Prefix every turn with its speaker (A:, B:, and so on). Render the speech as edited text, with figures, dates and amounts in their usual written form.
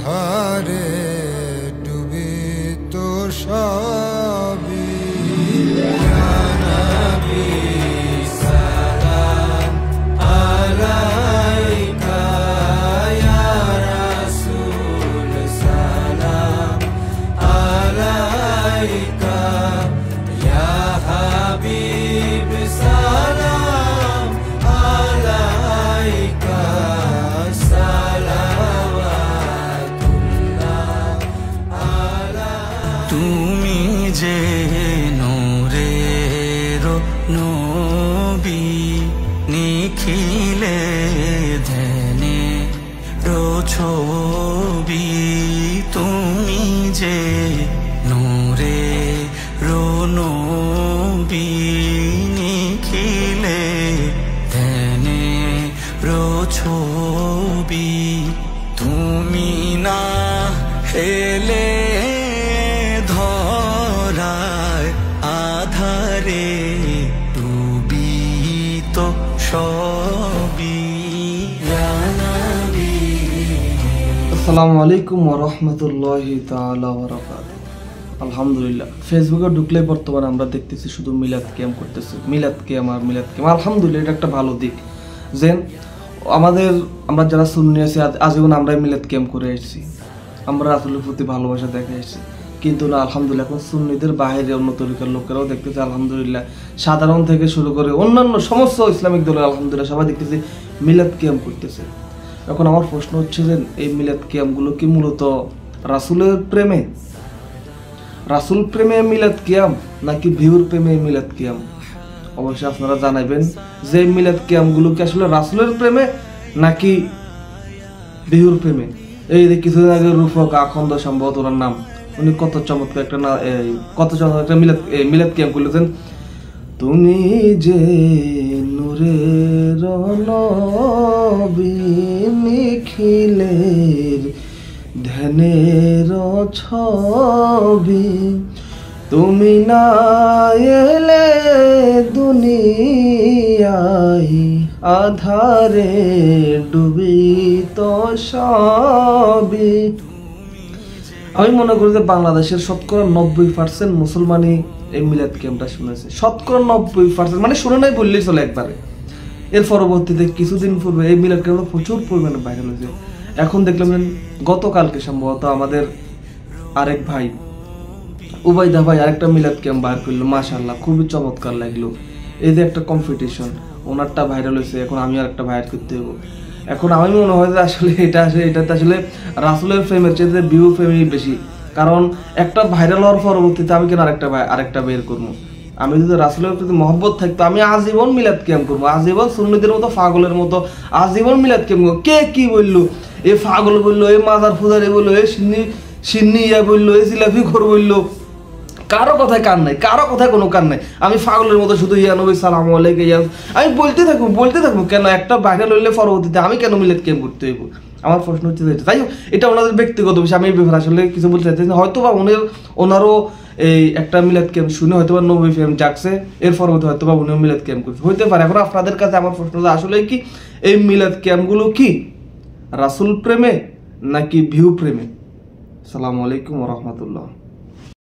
A: আধারে ডুবিত সবই। ইয়া নবী সালাম আলাইকা, ইয়া রাসূল সালাম আলাইকা, ইয়া হাবিব সালাম আলাইকা,
B: তুমি যে নূরের নবী, নিখিলে ধ্যানে ছবি। তুমি যে নূরের নবী, নিখিলে ধ্যানে ছবি। তুমি না হেলে ধরায় আধারে ডুবিত সবই।
C: আসসালামু আলাইকুম ওয়া রাহমাতুল্লাহি তাআলা ওয়া বারাকাতুহু। আলহামদুলিল্লাহ, ফেসবুকে ঢুকলে বর্তমানে আমরা দেখতেছি শুধু মিলাদ কিয়াম করতেছে, মিলাদ কিয়াম আর মিলাদ কিয়াম। আলহামদুলিল্লাহ, এটা একটা ভালো দিক যে আমরা যারা সুন্নি আছি আজীবন আমরাই মিলাদ কিয়াম করে এসেছি, আমরা রাসূলের প্রতি ভালোবাসা দেখে এসেছি। কিন্তু না, আলহামদুলিল্লাহ, এখন সুন্নিদের বাইরে অন্য তরিকার লোকেরাও দেখতেছে আলহামদুলিল্লাহ, সাধারণ থেকে শুরু করে অন্যান্য সমস্ত ইসলামিক দলের আলহামদুলিল্লাহ সবাই দেখতেছি মিলাদ কিয়াম করতেছে। এখন আমার প্রশ্ন হচ্ছে যে এই মিলাদ কিয়ামগুলো কি মূলত রাসূলের প্রেমে, রাসূল প্রেমে মিলাদ কিয়াম নাকি ভিউর প্রেমে মিলাদ কিয়াম? অবশ্যই আপনারা জানাবেন যে মিলাদ কিয়ামগুলো কি আসলে রাসূলের প্রেমে নাকি ভিউর প্রেমে। এই যে কিছুদিন আগে রূপক আখন্দ সম্ভবত ওনার নাম, উনি কত চমৎকার একটা মিলাদ কিয়াম করলেছেন। তুমি যে নূরের নবী, নিখিলের ধ্যানের ছবি। তুমি না এলে দুনিয়ায় আধারে ডুবিত সবই। আমি মনে করি যে বাংলাদেশের শতকরা 90% মুসলমানই এই মিলাদ কিয়ামটা শুনেছে। শতকরা 90% মানে শুনে নাই বললেই চলে একবারে। এর পরবর্তীতে কিছুদিন পূর্বে এই মিলাদ কিয়ামটা প্রচুর পরিমাণে ভাইরাল হয়েছে। এখন দেখলাম গতকালকে সম্ভবত আমাদের আরেক ভাই উবাইদা ভাই আরেকটা মিলাদ কিয়াম বার করলো, মাশাআল্লাহ খুবই চমৎকার লাগলো। এই যে একটা কম্পিটিশন, ওনারটা ভাইরাল হয়েছে, এখন আমি আরেকটা ভাইরাল করতে হবো। এখন আমি মনে হয় যে আসলে এটাতে আসলে রাসূলের প্রেমের চেয়ে ভিউ প্রেমই বেশি। কারণ একটা ভাইরাল হওয়ার পরবর্তীতে আমি কেন আরেকটা বের করবো? আমি যদি রাসূলের প্রতি মহব্বত থাকতো আমি আজীবন মিলাদ কিয়াম করবো, আজীবন সুন্নিদের মতো পাগলের মতো আজীবন মিলাদ কিয়াম করবো। কে কি বললো, এ পাগল বললো, এ মাজার ফুজারি বললো, এ সিন্নি ইয়া বললো, এ জিলাপি ঘর বললো, কারো কথায় কান নাই, কারো কথায় কোনো কান নাই। আমি পাগলের মতো শুধু ইয়া নবী সালামু আলাইকা ইয়া আমি বলতে থাকবো। কেন একটা ভাইরাল হইলে পরবর্তীতে আমি কেন মিলাদ কিয়াম করতে হইব? আমার প্রশ্ন হচ্ছে তাই এটা ওনাদের ব্যক্তিগত বিষয়, আমি এই ব্যাপারে আসলে কিছু বলতে চাইতেছি। হয়তো বা ওনারও এই একটা মিলাদ কিয়াম শুনে হয়তো বা নবী প্রেম জাগছে, এর পরবর্তী হয়তো বা উনিও মিলাদ কিয়াম করছে, হইতে পারে। এখন আপনাদের কাছে আমার প্রশ্ন আসলে কি এই মিলাদ কিয়ামগুলো কি রাসূল প্রেমে নাকি ভিউ প্রেমে? আসসালামু আলাইকুম ওয়া রাহমাতুল্লাহ।